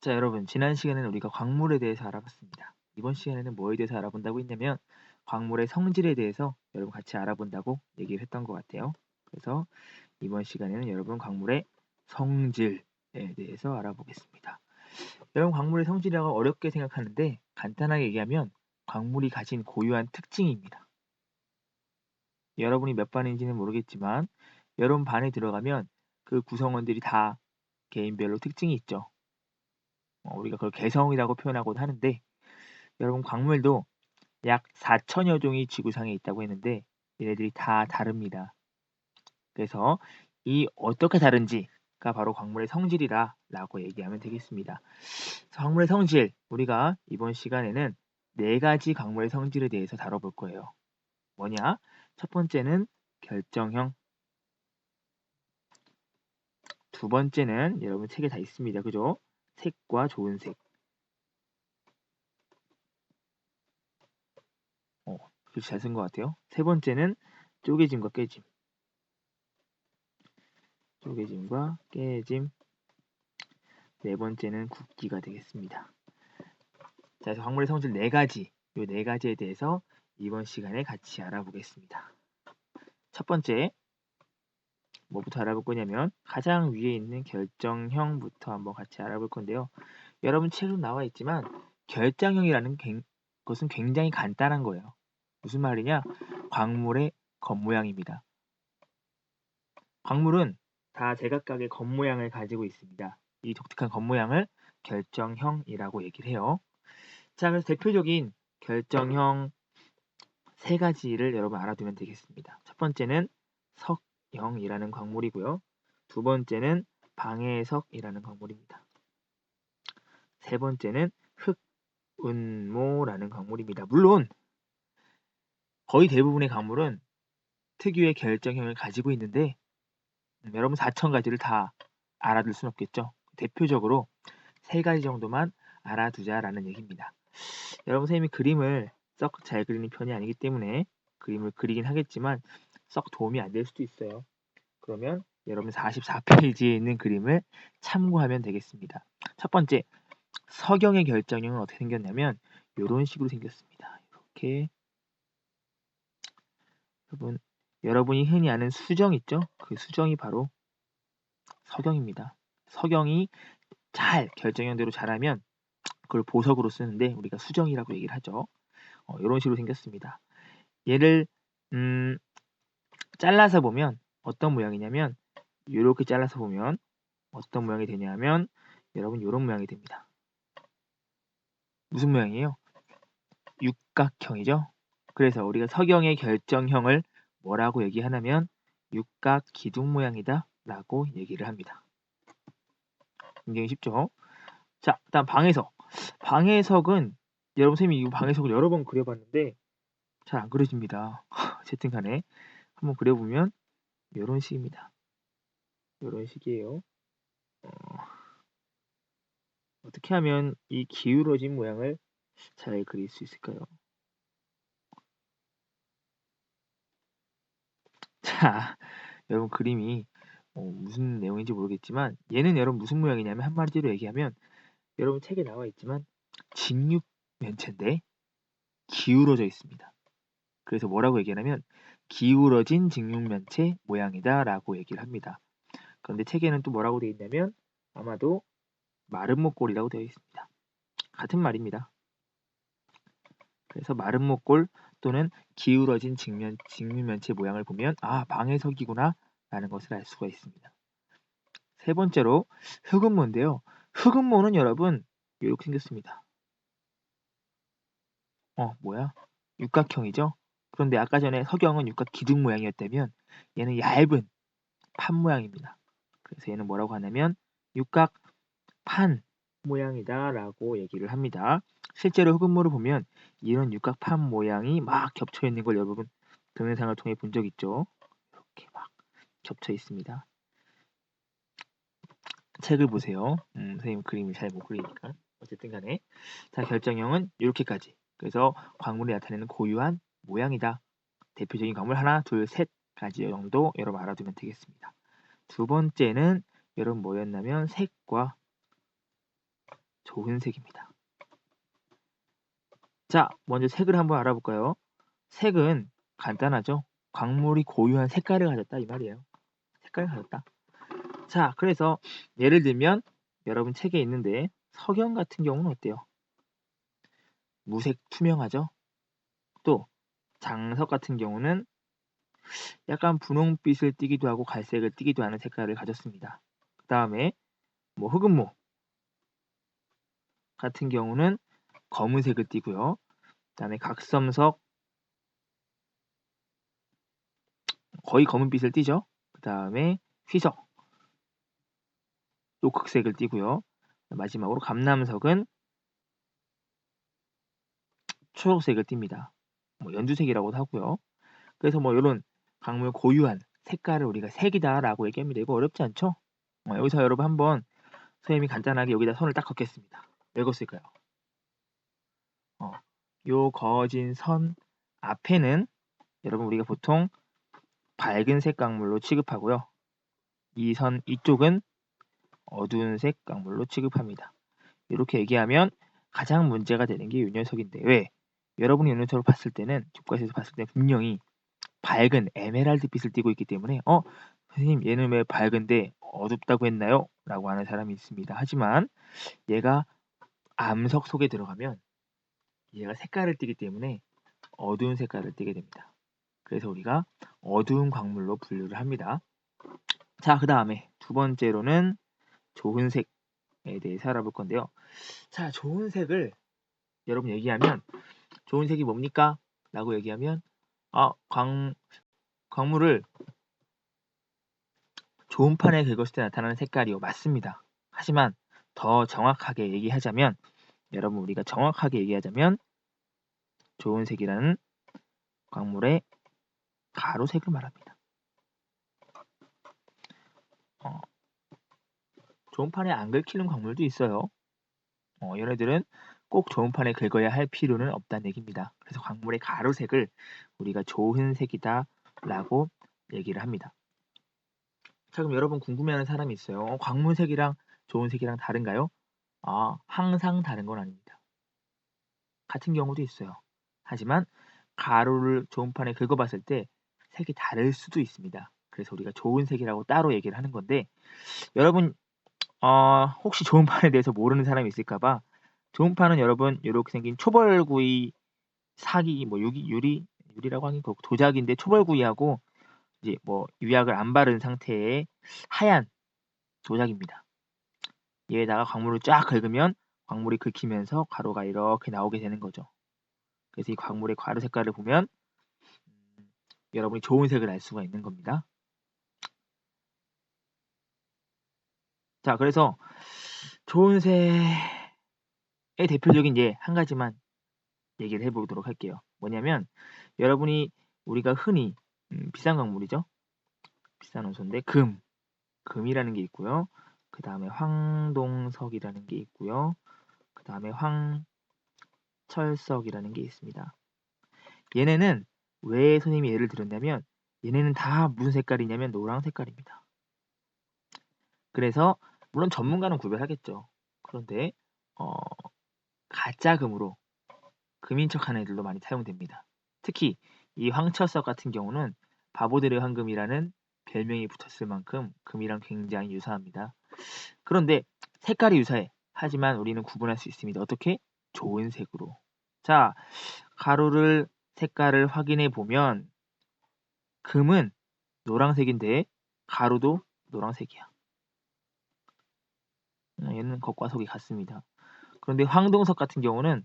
자, 여러분, 지난 시간에는 우리가 광물에 대해서 알아봤습니다. 이번 시간에는 뭐에 대해서 알아본다고 했냐면 광물의 성질에 대해서 여러분 같이 알아본다고 얘기를 했던 것 같아요. 그래서 이번 시간에는 여러분 광물의 성질에 대해서 알아보겠습니다. 여러분, 광물의 성질이라고 어렵게 생각하는데 간단하게 얘기하면 광물이 가진 고유한 특징입니다. 여러분이 몇 반인지는 모르겠지만 여러분 반에 들어가면 그 구성원들이 다 개인별로 특징이 있죠. 우리가 그걸 개성이라고 표현하곤 하는데 여러분, 광물도 약 4천여 종이 지구상에 있다고 했는데 얘네들이 다 다릅니다. 그래서 이 어떻게 다른지가 바로 광물의 성질이라고 얘기하면 되겠습니다. 광물의 성질, 우리가 이번 시간에는 4가지 광물의 성질에 대해서 다뤄볼 거예요. 뭐냐? 첫 번째는 결정형, 두 번째는 여러분 책에 다 있습니다. 그죠? 색과 좋은 색. 글씨 잘 쓴 것 같아요. 세 번째는 쪼개짐과 깨짐. 쪼개짐과 깨짐. 네 번째는 굵기가 되겠습니다. 자, 그래서 광물의 성질 4가지, 이 4가지에 대해서 이번 시간에 같이 알아보겠습니다. 첫 번째, 뭐부터 알아볼 거냐면 가장 위에 있는 결정형부터 한번 같이 알아볼 건데요. 여러분 책으로 나와 있지만 결정형이라는 것은 굉장히 간단한 거예요. 무슨 말이냐? 광물의 겉모양입니다. 광물은 다 제각각의 겉모양을 가지고 있습니다. 이 독특한 겉모양을 결정형이라고 얘기를 해요. 자, 그래서 대표적인 결정형 3가지를 여러분 알아두면 되겠습니다. 첫 번째는 석영이라는 광물이고요. 두 번째는 방해석이라는 광물입니다. 세 번째는 흑운모라는 광물입니다. 물론 거의 대부분의 광물은 특유의 결정형을 가지고 있는데 여러분 4,000가지를 다 알아둘 수는 없겠죠. 대표적으로 3가지 정도만 알아두자라는 얘기입니다. 여러분, 선생님이 그림을 썩 잘 그리는 편이 아니기 때문에 그림을 그리긴 하겠지만 썩 도움이 안 될 수도 있어요. 그러면 여러분 44페이지에 있는 그림을 참고하면 되겠습니다. 첫 번째, 석영의 결정형은 어떻게 생겼냐면 이런 식으로 생겼습니다. 이렇게 여러분이 흔히 아는 수정 있죠? 그 수정이 바로 석영입니다. 석영이 잘 결정형대로 자라면 그걸 보석으로 쓰는데 우리가 수정이라고 얘기를 하죠. 이런 식으로 생겼습니다. 얘를 잘라서 보면 어떤 모양이냐면 이렇게 잘라서 보면 어떤 모양이 되냐면 여러분 이런 모양이 됩니다. 무슨 모양이에요? 육각형이죠. 그래서 우리가 석영의 결정형을 뭐라고 얘기하냐면 육각 기둥 모양이다 라고 얘기를 합니다. 굉장히 쉽죠? 자, 다음 방해석. 방해석은 여러분 선생님이 이 방해석을 여러 번 그려봤는데 잘 안 그려집니다. 어쨌든 간에 한번 그려보면 이런 식입니다. 이런 식이에요. 어떻게 하면 이 기울어진 모양을 잘 그릴 수 있을까요? 자, 여러분 그림이 무슨 내용인지 모르겠지만 얘는 여러분 무슨 모양이냐면 한마디로 얘기하면 여러분 책에 나와 있지만 직육면체인데 기울어져 있습니다. 그래서 뭐라고 얘기하냐면 기울어진 직육면체 모양이다 라고 얘기를 합니다. 그런데 책에는 또 뭐라고 되어 있냐면 아마도 마른 목골이라고 되어 있습니다. 같은 말입니다. 그래서 마른 목골 또는 기울어진 직육면체 모양을 보면 아, 방해석이구나 라는 것을 알 수가 있습니다. 세 번째로 흑음모인데요. 흑음모는 여러분 이렇게 생겼습니다. 뭐야? 육각형이죠? 그런데 아까 전에 석영은 육각 기둥 모양이었다면 얘는 얇은 판 모양입니다. 그래서 얘는 뭐라고 하냐면 육각 판 모양이다 라고 얘기를 합니다. 실제로 흑음모를 보면 이런 육각판 모양이 막 겹쳐 있는 걸 여러분 동영상을 통해 본 적 있죠? 이렇게 막 겹쳐 있습니다. 책을 보세요. 선생님 그림을 잘 못 그리니까. 어쨌든 간에 자, 결정형은 이렇게까지. 그래서 광물이 나타내는 고유한 모양이다. 대표적인 광물 하나, 둘, 셋 가지 정도 여러분 알아두면 되겠습니다. 두 번째는 여러분 뭐였냐면 색과 좋은 색입니다. 자, 먼저 색을 한번 알아볼까요? 색은 간단하죠. 광물이 고유한 색깔을 가졌다 이 말이에요. 색깔을 가졌다. 자, 그래서 예를 들면 여러분 책에 있는데 석영 같은 경우는 어때요? 무색 투명하죠. 또 장석 같은 경우는 약간 분홍빛을 띠기도 하고 갈색을 띠기도 하는 색깔을 가졌습니다. 그 다음에 뭐 흑은모 같은 경우는 검은색을 띠고요. 그 다음에 각섬석 거의 검은빛을 띠죠. 그 다음에 휘석 녹흑색을 띠고요. 마지막으로 감남석은 초록색을 띱니다. 뭐 연두색이라고도 하고요. 그래서 뭐 이런 광물 고유한 색깔을 우리가 색이다라고 얘기합니다. 이거 어렵지 않죠? 여기서 여러분 한번 선생님이 간단하게 여기다 선을 딱 긋겠습니다. 왜 긋을까요? 요 그어진 선 앞에는 여러분 우리가 보통 밝은 색 광물로 취급하고요. 이 선 이쪽은 어두운 색 광물로 취급합니다. 이렇게 얘기하면 가장 문제가 되는 게 이 녀석인데 왜? 여러분이 이 녀석을 봤을 때는 교과서에서 봤을 때 분명히 밝은 에메랄드 빛을 띠고 있기 때문에 선생님 얘는 왜 밝은데 어둡다고 했나요? 라고 하는 사람이 있습니다. 하지만 얘가 암석 속에 들어가면 얘가 색깔을 띠기 때문에 어두운 색깔을 띠게 됩니다. 그래서 우리가 어두운 광물로 분류를 합니다. 자, 그 다음에 두 번째로는 좋은 색에 대해서 알아볼 건데요. 자, 좋은 색을 여러분 얘기하면 좋은 색이 뭡니까? 라고 얘기하면 광물을 좋은 판에 긁었을 때 나타나는 색깔이요. 맞습니다. 하지만 더 정확하게 얘기하자면 여러분 우리가 정확하게 얘기하자면 좋은 색이라는 광물의 가로색을 말합니다. 좋은 판에 안 긁히는 광물도 있어요. 얘네들은 꼭 좋은 판에 긁어야 할 필요는 없다는 얘기입니다. 그래서 광물의 가로색을 우리가 좋은 색이다 라고 얘기를 합니다. 자, 그럼 여러분 궁금해하는 사람이 있어요. 광물색이랑 좋은 색이랑 다른가요? 항상 다른 건 아닙니다. 같은 경우도 있어요. 하지만 가루를 좋은 판에 긁어봤을 때 색이 다를 수도 있습니다. 그래서 우리가 좋은 색이라고 따로 얘기를 하는 건데 여러분 혹시 좋은 판에 대해서 모르는 사람이 있을까봐 좋은 판은 여러분 이렇게 생긴 초벌구이 사기 뭐 유리라고 하긴 그렇고 도자기인데 초벌구이하고 이제 뭐 유약을 안 바른 상태의 하얀 도자기입니다. 얘에다가 광물을 쫙 긁으면 광물이 긁히면서 가루가 이렇게 나오게 되는 거죠. 그래서 이 광물의 가루 색깔을 보면 여러분이 좋은 색을 알 수가 있는 겁니다. 자, 그래서 좋은 색의 대표적인 예 한 가지만 얘기를 해보도록 할게요. 뭐냐면 여러분이 우리가 흔히 비싼 광물이죠. 비싼 원소인데 금이라는 게 있고요. 그 다음에 황동석이라는 게 있고요. 그 다음에 황철석이라는 게 있습니다. 얘네는 왜 선생님이 예를 들었냐면 얘네는 다 무슨 색깔이냐면 노랑 색깔입니다. 그래서 물론 전문가는 구별하겠죠. 그런데 가짜 금으로 금인 척하는 애들도 많이 사용됩니다. 특히 이 황철석 같은 경우는 바보들의 황금이라는 별명이 붙었을 만큼 금이랑 굉장히 유사합니다. 그런데 색깔이 유사해. 하지만 우리는 구분할 수 있습니다. 어떻게? 좋은 색으로. 자, 가루를 색깔을 확인해 보면 금은 노란색인데 가루도 노란색이야. 얘는 겉과 속이 같습니다. 그런데 황동석 같은 경우는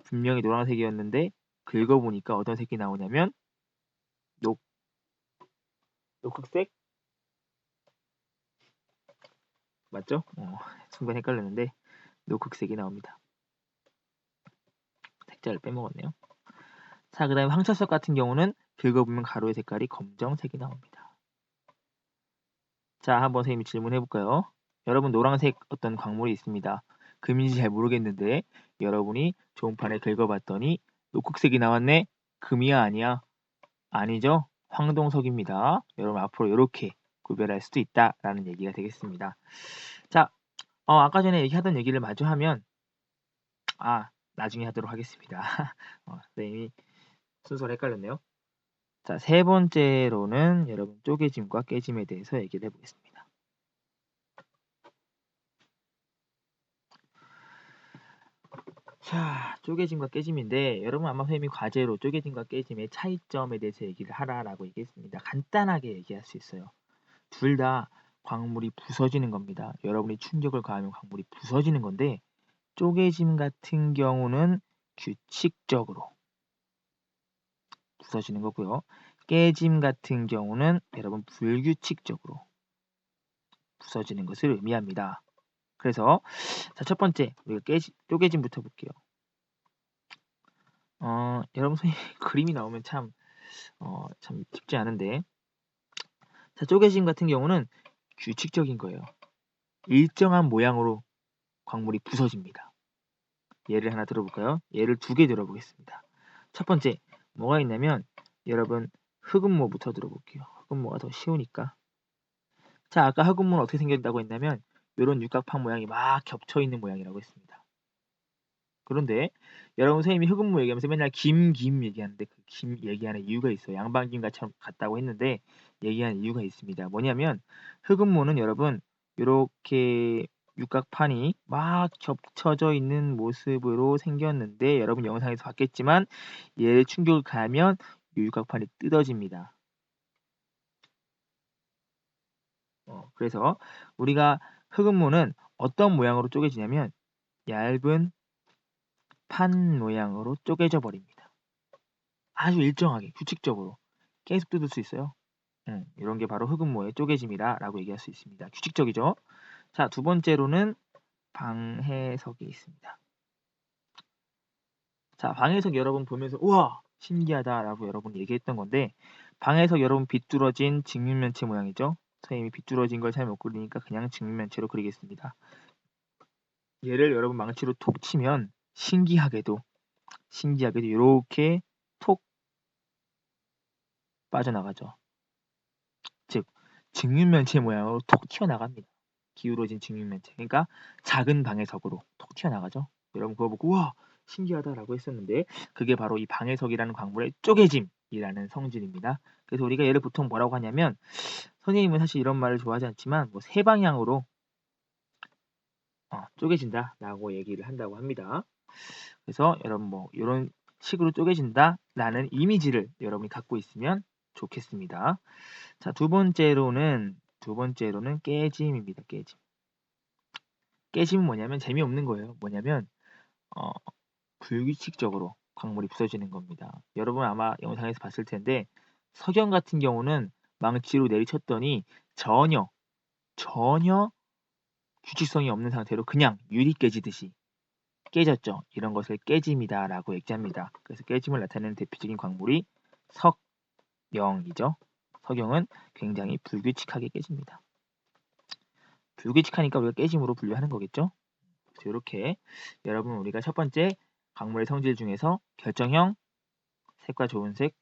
분명히 노란색이었는데 긁어보니까 어떤 색이 나오냐면 녹흑색? 맞죠? 순간 헷갈렸는데 녹흑색이 나옵니다. 색깔을 빼먹었네요. 자, 그 다음에 황철석 같은 경우는 긁어보면 가루의 색깔이 검정색이 나옵니다. 자, 한번 선생님이 질문해볼까요? 여러분 노란색 어떤 광물이 있습니다. 금인지 잘 모르겠는데 여러분이 좋은 판에 긁어봤더니 녹흑색이 나왔네? 금이야 아니야? 아니죠? 황동석입니다. 여러분 앞으로 이렇게 구별할 수도 있다라는 얘기가 되겠습니다. 자, 아까 전에 하던 얘기를 마저 하면 나중에 하도록 하겠습니다. 선생님이 순서를 헷갈렸네요. 자, 세 번째로는 여러분 쪼개짐과 깨짐에 대해서 얘기를 해보겠습니다. 자, 쪼개짐과 깨짐인데 여러분 아마 선생님이 과제로 쪼개짐과 깨짐의 차이점에 대해서 얘기를 하라라고 얘기했습니다. 간단하게 얘기할 수 있어요. 둘 다 광물이 부서지는 겁니다. 여러분이 충격을 가하면 광물이 부서지는 건데 쪼개짐 같은 경우는 규칙적으로 부서지는 거고요. 깨짐 같은 경우는 여러분 불규칙적으로 부서지는 것을 의미합니다. 그래서 자, 첫 번째 우리가 쪼개짐부터 볼게요. 여러분 선생님 그림이 나오면 참 쉽지 않은데 자, 쪼개짐 같은 경우는 규칙적인 거예요. 일정한 모양으로 광물이 부서집니다. 예를 하나 들어볼까요? 예를 2개 들어보겠습니다. 첫 번째 뭐가 있냐면 여러분 흑음모부터 들어볼게요. 흑음모가 더 쉬우니까. 자, 아까 흑음모는 어떻게 생겼다고 했냐면 이런 육각판 모양이 막 겹쳐 있는 모양이라고 했습니다. 그런데 여러분 선생님이 흑음모 얘기하면서 맨날 김 얘기하는데 그 김 얘기하는 이유가 있어요. 양반김 같다고 했는데 얘기하는 이유가 있습니다. 뭐냐면 흑음모는 여러분 이렇게 육각판이 막 겹쳐져 있는 모습으로 생겼는데 여러분 영상에서 봤겠지만 얘를 충격을 가하면 이 육각판이 뜯어집니다. 그래서 우리가 흑음모는 어떤 모양으로 쪼개지냐면 얇은 판 모양으로 쪼개져 버립니다. 아주 일정하게 규칙적으로 계속 뜯을 수 있어요. 이런 게 바로 흑음모의 쪼개짐이라고 얘기할 수 있습니다. 규칙적이죠. 자, 두 번째로는 방해석이 있습니다. 자, 방해석 여러분 보면서 우와 신기하다라고 여러분 얘기했던 건데 방해석 여러분 비뚤어진 직육면체 모양이죠. 선생님이 비뚤어진 걸 잘 못 그리니까 그냥 직육면체로 그리겠습니다. 얘를 여러분 망치로 톡 치면 신기하게도 이렇게 톡 빠져나가죠. 즉 직육면체 모양으로 톡 튀어나갑니다. 기울어진 직육면체. 그러니까 작은 방해석으로 톡 튀어나가죠. 여러분 그거 보고 우와 신기하다라고 했었는데 그게 바로 이 방해석이라는 광물의 쪼개짐이라는 성질입니다. 그래서 우리가 얘를 보통 뭐라고 하냐면 선생님은 사실 이런 말을 좋아하지 않지만 뭐 세 방향으로 쪼개진다라고 얘기를 한다고 합니다. 그래서 여러분 뭐 이런 식으로 쪼개진다라는 이미지를 여러분이 갖고 있으면 좋겠습니다. 자, 두 번째로는 깨짐입니다. 깨짐. 깨짐은 뭐냐면 재미없는 거예요. 뭐냐면 불규칙적으로 광물이 부서지는 겁니다. 여러분 아마 영상에서 봤을 텐데 석영 같은 경우는 망치로 내리쳤더니 전혀 규칙성이 없는 상태로 그냥 유리 깨지듯이 깨졌죠. 이런 것을 깨짐이다라고 얘기합니다. 그래서 깨짐을 나타내는 대표적인 광물이 석영이죠. 석영은 굉장히 불규칙하게 깨집니다. 불규칙하니까 우리가 깨짐으로 분류하는 거겠죠. 그래서 이렇게 여러분 우리가 첫 번째 광물의 성질 중에서 결정형, 색과 좋은 색,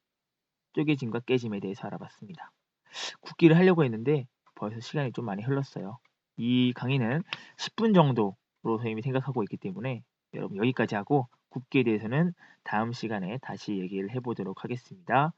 쪼개짐과 깨짐에 대해서 알아봤습니다. 굵기를 하려고 했는데 벌써 시간이 좀 많이 흘렀어요. 이 강의는 10분 정도로 선생님이 생각하고 있기 때문에 여러분 여기까지 하고 굵기에 대해서는 다음 시간에 다시 얘기를 해보도록 하겠습니다.